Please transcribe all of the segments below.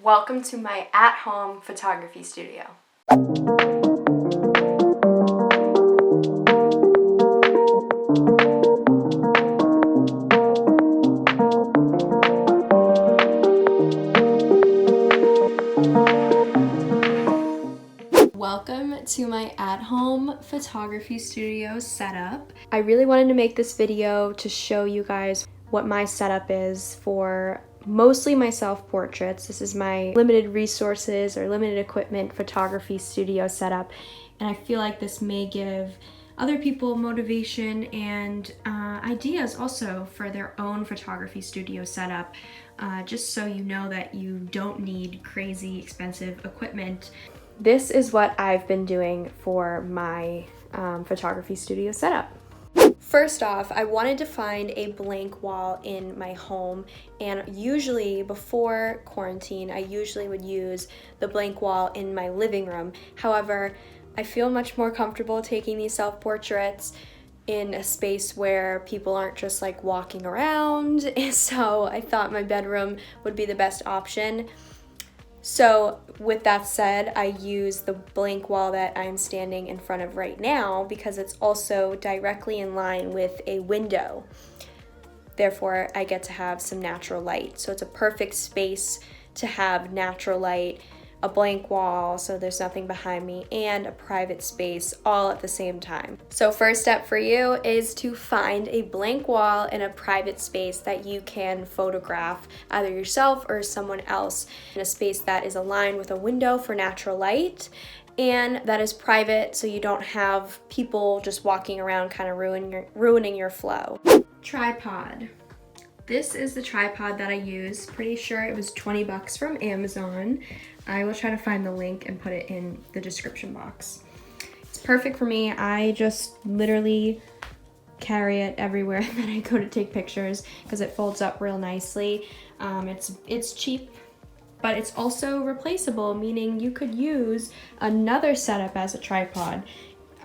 Welcome to my at-home photography studio. Welcome to my at-home photography studio setup. I really wanted to make this video to show you guys what my setup is for mostly my self-portraits. This is my limited resources or limited equipment photography studio setup, and I feel like this may give other people motivation and ideas also for their own photography studio setup, just so you know that you don't need crazy expensive equipment. This is what I've been doing for my photography studio setup. First off, I wanted to find a blank wall in my home, and usually before quarantine, I usually would use the blank wall in my living room. However, I feel much more comfortable taking these self-portraits in a space where people aren't just like walking around, and so I thought my bedroom would be the best option. So with that said, I use the blank wall that I'm standing in front of right now because it's also directly in line with a window. Therefore, I get to have some natural light. So it's a perfect space to have natural light, a blank wall, so there's nothing behind me, and a private space all at the same time. So first step for you is to find a blank wall in a private space that you can photograph either yourself or someone else, in a space that is aligned with a window for natural light and that is private, so you don't have people just walking around kind of ruining your flow. Tripod. This is the tripod that I use. Pretty sure it was 20 bucks from Amazon. I will try to find the link and put it in the description box. It's perfect for me. I just literally carry it everywhere that I go to take pictures because it folds up real nicely. It's cheap, but it's also replaceable, meaning you could use another setup as a tripod.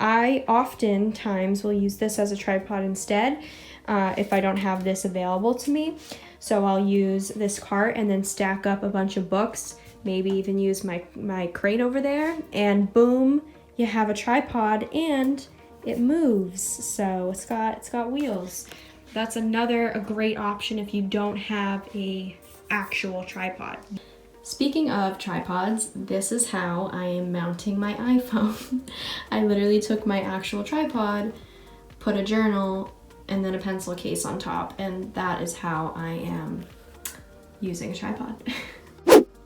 I oftentimes will use this as a tripod instead if I don't have this available to me. So I'll use this cart and then stack up a bunch of books, maybe even use my crate over there, and boom, you have a tripod and it moves. So it's got wheels. That's a great option if you don't have a actual tripod. Speaking of tripods, this is how I am mounting my iPhone. I literally took my actual tripod, put a journal, and then a pencil case on top, and that is how I am using a tripod.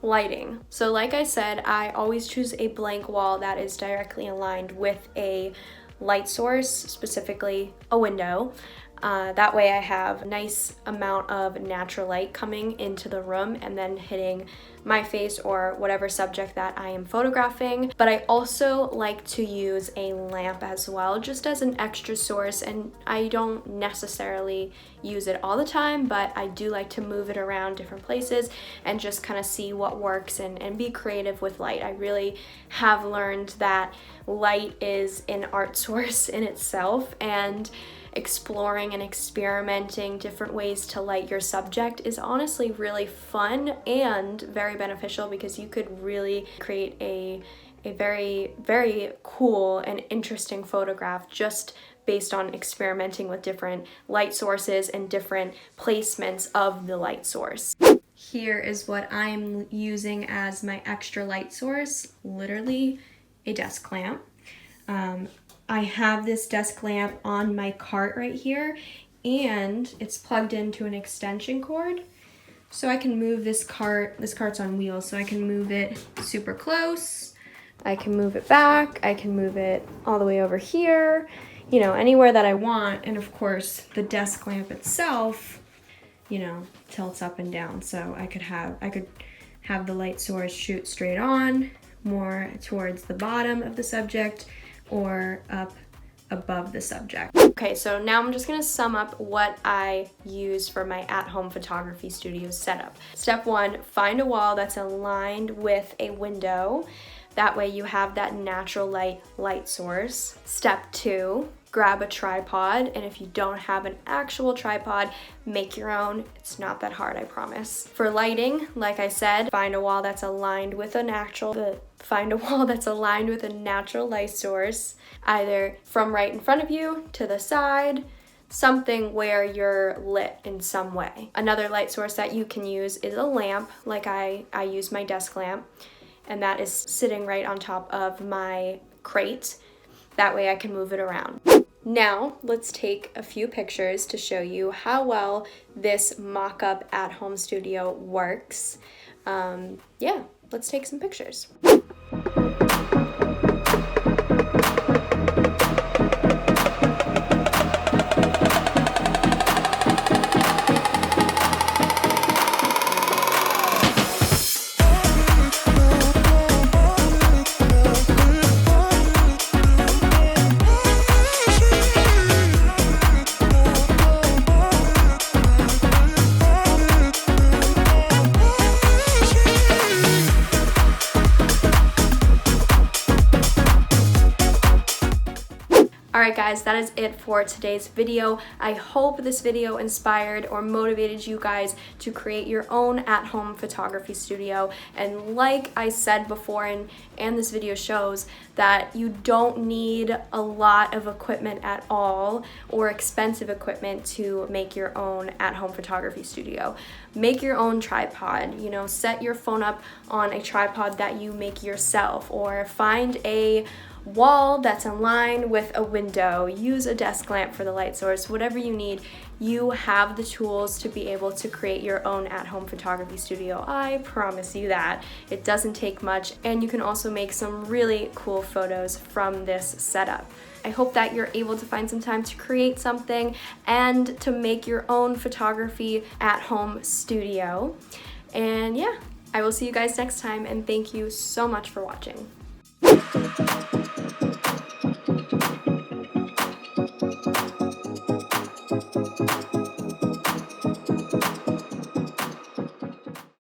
Lighting. So like I said, I always choose a blank wall that is directly aligned with a light source, specifically a window. That way I have a nice amount of natural light coming into the room and then hitting my face or whatever subject that I am photographing. But I also like to use a lamp as well, just as an extra source, and I don't necessarily use it all the time, but I do like to move it around different places and just kind of see what works and be creative with light. I really have learned that light is an art source in itself, and exploring and experimenting different ways to light your subject is honestly really fun and very beneficial, because you could really create a very, very cool and interesting photograph just based on experimenting with different light sources and different placements of the light source. Here is what I'm using as my extra light source, literally a desk lamp. I have this desk lamp on my cart right here, and it's plugged into an extension cord. So I can move this cart's on wheels, so I can move it super close, I can move it back, I can move it all the way over here, you know, anywhere that I want. And of course, the desk lamp itself, you know, tilts up and down, so I could have the light source shoot straight on, more towards the bottom of the subject, or up above the subject. Okay, so now I'm just gonna sum up what I use for my at-home photography studio setup. Step 1, find a wall that's aligned with a window. That way you have that natural light source. Step 2, grab a tripod, and if you don't have an actual tripod, make your own. It's not that hard, I promise. For lighting, like I said, find a wall that's aligned with a natural light source, either from right in front of you to the side, something where you're lit in some way. Another light source that you can use is a lamp, like I use my desk lamp, and that is sitting right on top of my crate. That way I can move it around. Now, let's take a few pictures to show you how well this mock-up at-home studio works. Yeah, let's take some pictures. Alright guys, that is it for today's video. I hope this video inspired or motivated you guys to create your own at-home photography studio. And like I said before, and this video shows, that you don't need a lot of equipment at all or expensive equipment to make your own at-home photography studio. Make your own tripod, you know, set your phone up on a tripod that you make yourself, or find a wall that's in line with a window, use a desk lamp for the light source, whatever you need. You have the tools to be able to create your own at-home photography studio. I promise you that. It doesn't take much, and you can also make some really cool photos from this setup. I hope that you're able to find some time to create something and to make your own photography at-home studio. And yeah, I will see you guys next time, and thank you so much for watching.